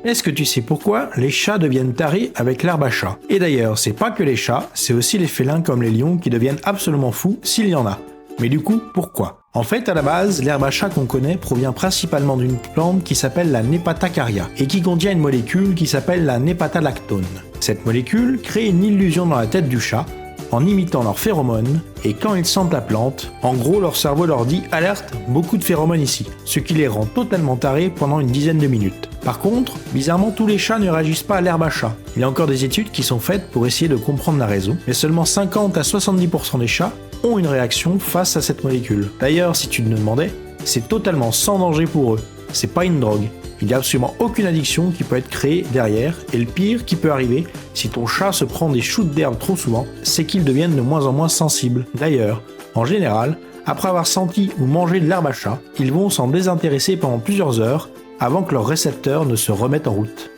Est-ce que tu sais pourquoi les chats deviennent tarés avec l'herbe à chat? Et d'ailleurs, c'est pas que les chats, c'est aussi les félins comme les lions qui deviennent absolument fous s'il y en a. Mais du coup, pourquoi? En fait, à la base, l'herbe à chat qu'on connaît provient principalement d'une plante qui s'appelle la Nepatacarya et qui contient une molécule qui s'appelle la népatalactone. Cette molécule crée une illusion dans la tête du chat en imitant leurs phéromones, et quand ils sentent la plante, en gros leur cerveau leur dit « Alerte, beaucoup de phéromones ici », ce qui les rend totalement tarés pendant une dizaine de minutes. Par contre, bizarrement tous les chats ne réagissent pas à l'herbe à chat. Il y a encore des études qui sont faites pour essayer de comprendre la raison, mais seulement 50 à 70% des chats ont une réaction face à cette molécule. D'ailleurs, si tu te demandais, c'est totalement sans danger pour eux, c'est pas une drogue. Il n'y a absolument aucune addiction qui peut être créée derrière, et le pire qui peut arriver, si ton chat se prend des shoots d'herbe trop souvent, c'est qu'ils deviennent de moins en moins sensibles. D'ailleurs, en général, après avoir senti ou mangé de l'herbe à chat, ils vont s'en désintéresser pendant plusieurs heures avant que leurs récepteurs ne se remettent en route.